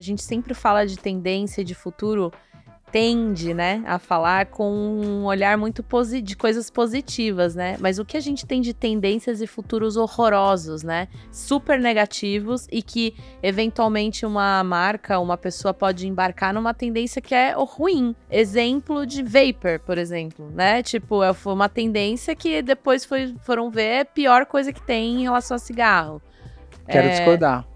A gente sempre fala de tendência, de futuro, tende, né, a falar com um olhar muito de coisas positivas, né? Mas o que a gente tem de tendências e futuros horrorosos, né? Super negativos e que, eventualmente, uma marca, uma pessoa pode embarcar numa tendência que é ruim. Exemplo de vapor, por exemplo, né? Tipo, foi uma tendência que depois foram ver a pior coisa que tem em relação a cigarro. Quero discordar.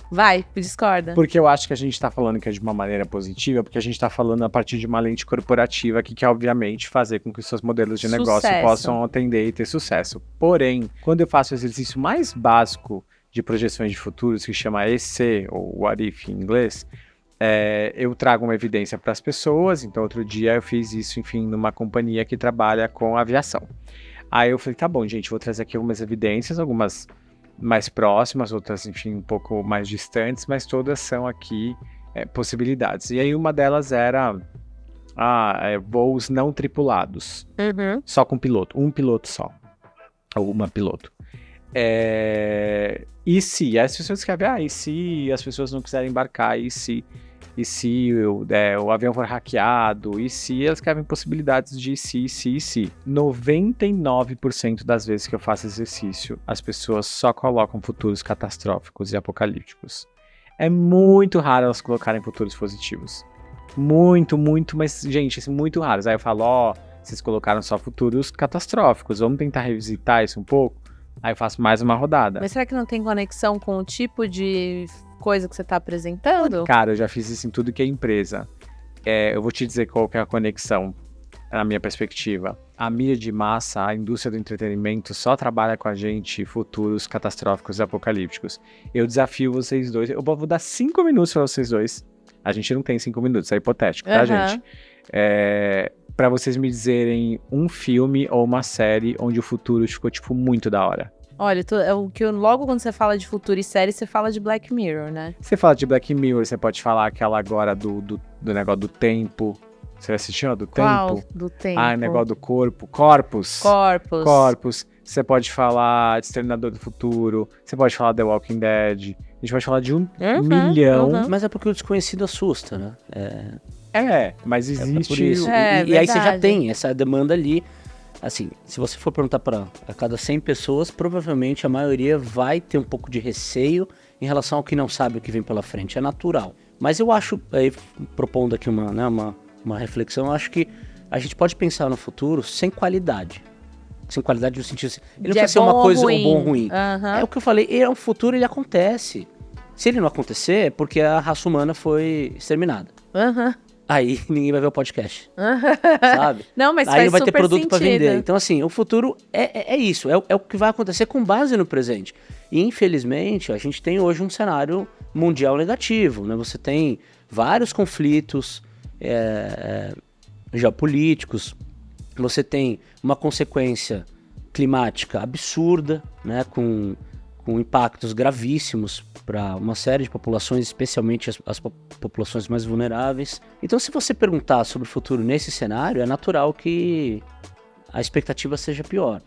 Vai, discorda. Porque eu acho que a gente tá falando que é de uma maneira positiva, porque a gente tá falando a partir de uma lente corporativa que quer, obviamente, fazer com que os seus modelos de negócio possam atender e ter sucesso. Porém, quando eu faço o exercício mais básico de projeções de futuros, que chama EC, ou What If em inglês, eu trago uma evidência para as pessoas. Então, outro dia eu fiz isso, enfim, numa companhia que trabalha com aviação. Aí eu falei, tá bom, gente, vou trazer aqui algumas evidências, algumas mais próximas, outras, enfim, um pouco mais distantes, mas todas são aqui possibilidades. E aí uma delas era voos não tripulados, só com piloto, um piloto só, ou uma piloto. E se as pessoas escrevem, e se as pessoas não quiserem embarcar, e se o avião for hackeado, e se elas escrevem possibilidades de se. 99% das vezes que eu faço exercício, as pessoas só colocam futuros catastróficos e apocalípticos. É muito raro elas colocarem futuros positivos. Muito, mas, gente, muito raros. Aí eu falo, vocês colocaram só futuros catastróficos, vamos tentar revisitar isso um pouco? Aí eu faço mais uma rodada. Mas será que não tem conexão com o tipo de coisa que você está apresentando? Cara, eu já fiz isso em tudo que é empresa. Eu vou te dizer qual que é a conexão, na minha perspectiva. A mídia de massa, a indústria do entretenimento só trabalha com a gente futuros catastróficos e apocalípticos. Eu desafio vocês dois, eu vou dar 5 minutos para vocês dois. A gente não tem 5 minutos, é hipotético, tá, gente? Pra vocês me dizerem um filme ou uma série onde o futuro ficou, tipo, muito da hora. Olha, logo quando você fala de futuro e série, você fala de Black Mirror, né? Você fala de Black Mirror, você pode falar aquela agora do negócio do tempo. Você assistiu a do Qual? tempo? Do tempo. Negócio do corpo. Corpus. Você pode falar de Exterminador do Futuro. Você pode falar The Walking Dead. A gente pode falar de um milhão. Mas é porque o desconhecido assusta, né? Mas existe... por isso. E aí você já tem essa demanda ali. Assim, se você for perguntar para a cada 100 pessoas, provavelmente a maioria vai ter um pouco de receio em relação ao que não sabe o que vem pela frente. É natural. Mas eu acho, aí, propondo aqui uma reflexão, eu acho que a gente pode pensar no futuro sem qualidade. Sem qualidade no sentido assim, ele não precisa ser uma coisa ou bom ou ruim. É o que eu falei, um futuro ele acontece. Se ele não acontecer, é porque a raça humana foi exterminada. Aí ninguém vai ver o podcast, sabe? Não, mas aí não vai ter produto sentido. Pra vender. Então, assim, o futuro é isso, é o que vai acontecer com base no presente. E, infelizmente, a gente tem hoje um cenário mundial negativo, né? Você tem vários conflitos geopolíticos, você tem uma consequência climática absurda, né? Com impactos gravíssimos para uma série de populações, especialmente as populações mais vulneráveis. Então, se você perguntar sobre o futuro nesse cenário, é natural que a expectativa seja pior.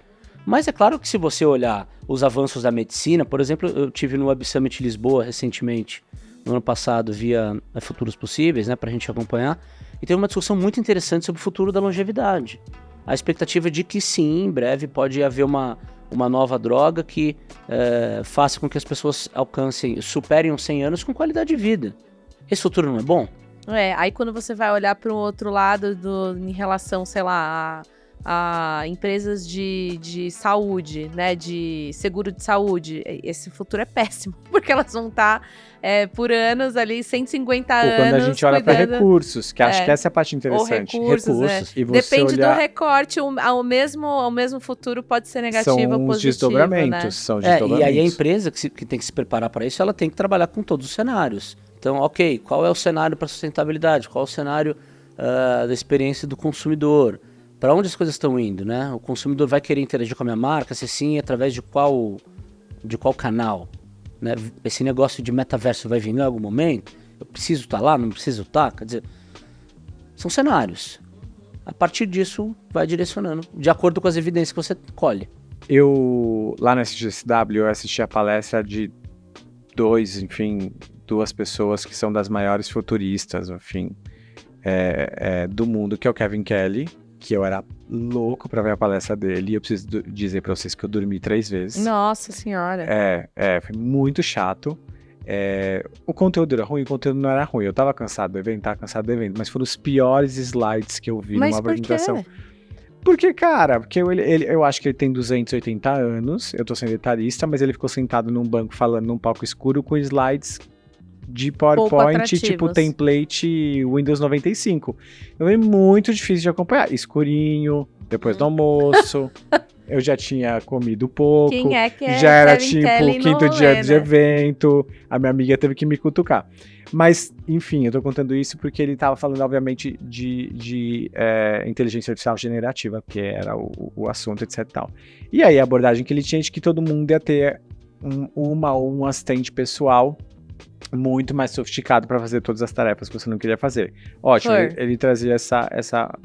Mas é claro que se você olhar os avanços da medicina, por exemplo, eu tive no Web Summit Lisboa recentemente, no ano passado, via Futuros Possíveis, né, para a gente acompanhar, e teve uma discussão muito interessante sobre o futuro da longevidade. A expectativa é de que sim, em breve pode haver uma nova droga que faça com que as pessoas superem os 100 anos com qualidade de vida. Esse futuro não é bom? Aí quando você vai olhar para o outro lado em relação, sei lá, a empresas de saúde, né, de seguro de saúde, esse futuro é péssimo, porque elas vão estar por anos ali, 150 anos. Quando a gente olha para recursos, que acho que essa é a parte interessante. Ou recursos. E você depende do recorte, o mesmo futuro pode ser negativo ou positivo. São desdobramentos. E aí a empresa que tem que se preparar para isso, ela tem que trabalhar com todos os cenários. Então, ok, qual é o cenário para sustentabilidade? Qual é o cenário da experiência do consumidor? Para onde as coisas estão indo, né? O consumidor vai querer interagir com a minha marca, se sim, através de qual canal? Né? Esse negócio de metaverso vai vir em algum momento? Eu preciso estar lá, não preciso estar? Quer dizer, são cenários. A partir disso, vai direcionando, de acordo com as evidências que você colhe. Lá na SGSW, eu assisti a palestra de dois 2 pessoas que são das maiores futuristas, enfim, do mundo, que é o Kevin Kelly, que eu era louco pra ver a palestra dele, e eu preciso dizer pra vocês que eu dormi 3 vezes. Nossa senhora. Foi muito chato. O conteúdo era ruim, o conteúdo não era ruim. Eu tava cansado do evento, mas foram os piores slides que eu vi numa apresentação. Porque, cara, eu acho que ele tem 280 anos, eu tô sendo etarista, mas ele ficou sentado num banco falando num palco escuro com slides de PowerPoint, tipo template Windows 95. Então é muito difícil de acompanhar. Escurinho, depois do almoço, eu já tinha comido pouco. Quem é que já era tipo o 5º dia de evento, a minha amiga teve que me cutucar. Mas, enfim, eu tô contando isso porque ele tava falando, obviamente, de inteligência artificial generativa, que era o assunto, etc e tal. E aí a abordagem que ele tinha de que todo mundo ia ter um assistente pessoal muito mais sofisticado para fazer todas as tarefas que você não queria fazer. Ótimo, ele trazia essa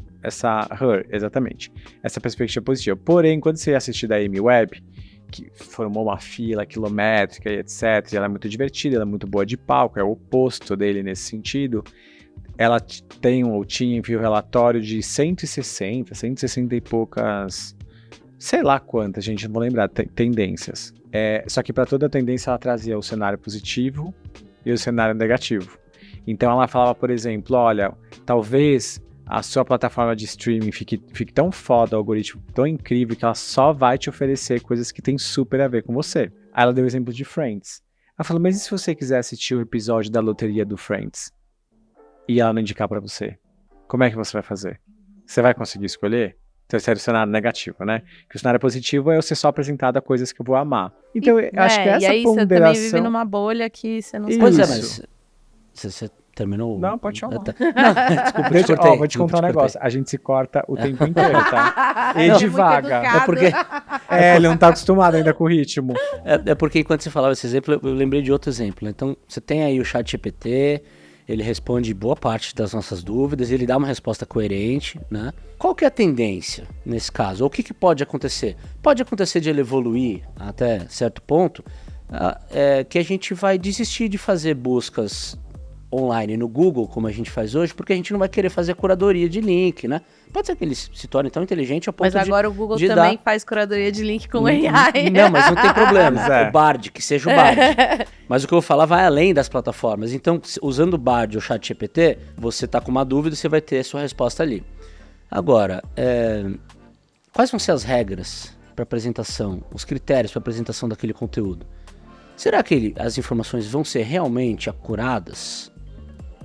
exatamente, essa perspectiva positiva. Porém, quando você assistir da Amy Webb, que formou uma fila quilométrica e etc, e ela é muito divertida, ela é muito boa de palco, é o oposto dele nesse sentido, ela tinha enviado um relatório de 160 e poucas, sei lá quantas, gente, não vou lembrar, tendências. Só que para toda tendência ela trazia o cenário positivo e o cenário negativo. Então ela falava, por exemplo, olha, talvez a sua plataforma de streaming fique tão foda, o algoritmo tão incrível, que ela só vai te oferecer coisas que tem super a ver com você. Aí ela deu o exemplo de Friends. Ela falou, mas e se você quiser assistir o episódio da loteria do Friends? E ela não indicar pra você? Como é que você vai fazer? Você vai conseguir escolher? Então esse era o cenário negativo, né? Que o cenário positivo é eu ser só apresentado a coisas que eu vou amar. Então eu acho que essa e aí ponderação... você também vive numa bolha que você não sabe. Pois é, mas... Você terminou? Não, pode chamar. Desculpa, vou te contar um negócio. A gente se corta o tempo inteiro, tá? E devagar. É porque... ele não tá acostumado ainda com o ritmo. É porque enquanto você falava esse exemplo, eu lembrei de outro exemplo. Então, você tem aí o ChatGPT, ele responde boa parte das nossas dúvidas, ele dá uma resposta coerente, né? Qual que é a tendência nesse caso? Ou o que pode acontecer? Pode acontecer de ele evoluir até certo ponto, que a gente vai desistir de fazer buscas online no Google, como a gente faz hoje, porque a gente não vai querer fazer curadoria de link, né? Pode ser que ele se torne tão inteligente ao ponto de... Mas agora o Google também faz curadoria de link com AI. Não, mas não tem problema. O Bard, que seja o Bard. Mas o que eu vou falar vai além das plataformas. Então, usando o Bard ou o ChatGPT, você tá com uma dúvida e você vai ter a sua resposta ali. Agora, quais vão ser as regras para apresentação, os critérios para apresentação daquele conteúdo? Será que as informações vão ser realmente acuradas?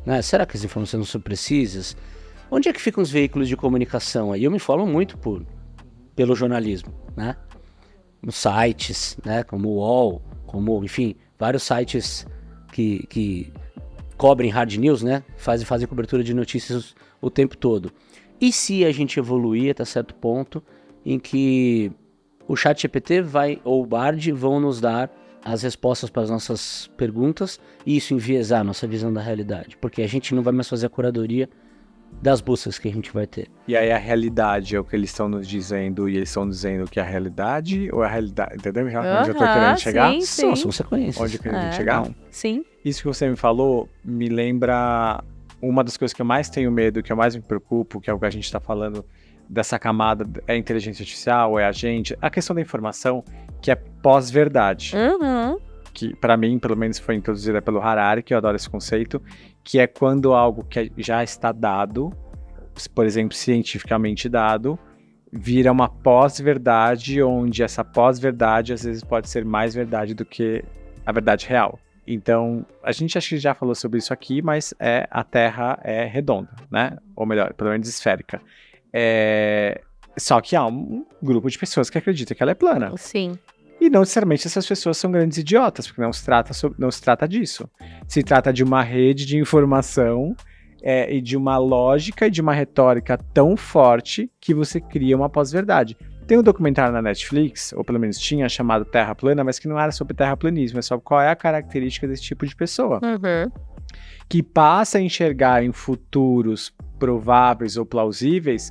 Né? Será que as informações não são precisas? Onde é que ficam os veículos de comunicação aí? Eu me falo muito pelo jornalismo, né? Nos sites, né? Como o UOL, enfim, vários sites que cobrem hard news, né? Fazem cobertura de notícias o tempo todo. E se a gente evoluir até certo ponto em que o ChatGPT ou o Bard vão nos dar as respostas para as nossas perguntas e isso enviesar a nossa visão da realidade, porque a gente não vai mais fazer a curadoria das buscas que a gente vai ter. E aí a realidade é o que eles estão nos dizendo e eles estão dizendo que é a realidade ou a realidade, entendeu? Onde eu tô querendo chegar? Sim. São as consequências. Onde eu querendo chegar? Sim. Isso que você me falou me lembra uma das coisas que eu mais tenho medo, que eu mais me preocupo, que é o que a gente está falando dessa camada, é a inteligência artificial, é a gente, a questão da informação, que é pós-verdade. Que para mim, pelo menos, foi introduzida pelo Harari, que eu adoro esse conceito, que é quando algo que já está dado, por exemplo, cientificamente dado, vira uma pós-verdade, onde essa pós-verdade às vezes pode ser mais verdade do que a verdade real. Então, a gente acho que já falou sobre isso aqui, mas a Terra é redonda, né? Ou melhor, pelo menos esférica. Só que há um grupo de pessoas que acredita que ela é plana. Sim. E não necessariamente essas pessoas são grandes idiotas, porque não se trata disso. Se trata de uma rede de informação e de uma lógica e de uma retórica tão forte que você cria uma pós-verdade. Tem um documentário na Netflix, ou pelo menos tinha, chamado Terra Plana, mas que não era sobre terraplanismo, é sobre qual é a característica desse tipo de pessoa. Que passa a enxergar em futuros prováveis ou plausíveis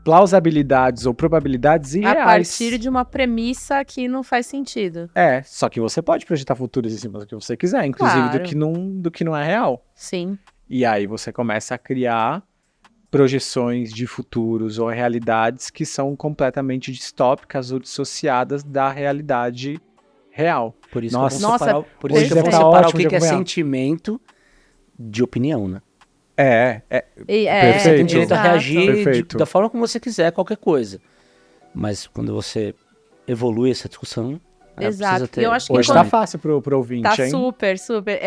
plausibilidades ou probabilidades irreais. A partir de uma premissa que não faz sentido. Só que você pode projetar futuros em cima do que você quiser, inclusive do que não é real. Sim. E aí você começa a criar projeções de futuros ou realidades que são completamente distópicas ou dissociadas da realidade real. Por isso Nossa, que eu vou por isso separar, tá o ótimo de que é acompanhar. sentimento de opinião, né? Perfeito. Você tem direito a reagir Perfeito. da forma como você quiser, qualquer coisa. Mas quando você evolui essa discussão, Exato. Ter... Eu acho que hoje tá fácil pro ouvinte, tá hein? super, super.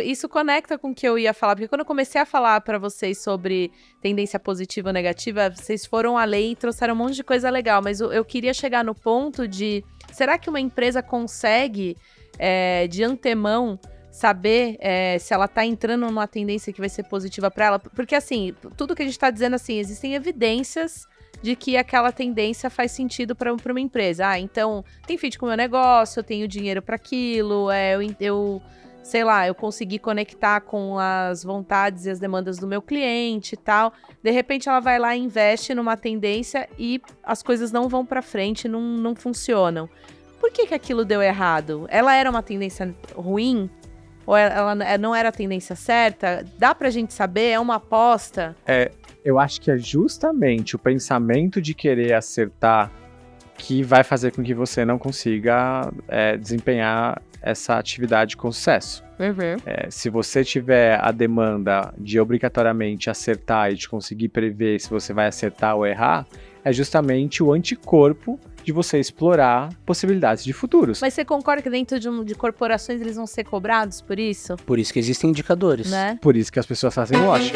Isso conecta com o que eu ia falar, porque quando eu comecei a falar pra vocês sobre tendência positiva ou negativa, vocês foram além e trouxeram um monte de coisa legal, mas eu queria chegar no ponto de, será que uma empresa consegue, de antemão, saber se ela tá entrando numa tendência que vai ser positiva pra ela? Porque, assim, tudo que a gente tá dizendo, assim, existem evidências de que aquela tendência faz sentido para uma empresa. Então, tem fit com o meu negócio, eu tenho dinheiro para aquilo, sei lá, eu consegui conectar com as vontades e as demandas do meu cliente e tal. De repente, ela vai lá e investe numa tendência e as coisas não vão para frente, não funcionam. Por que aquilo deu errado? Ela era uma tendência ruim? Ou ela não era a tendência certa? Dá pra gente saber? É uma aposta? Eu acho que é justamente o pensamento de querer acertar que vai fazer com que você não consiga desempenhar essa atividade com sucesso. Uhum. Se você tiver a demanda de obrigatoriamente acertar e de conseguir prever se você vai acertar ou errar, é justamente o anticorpo de você explorar possibilidades de futuros. Mas você concorda que dentro de corporações eles vão ser cobrados por isso? Por isso que existem indicadores. Né? Por isso que as pessoas fazem watch.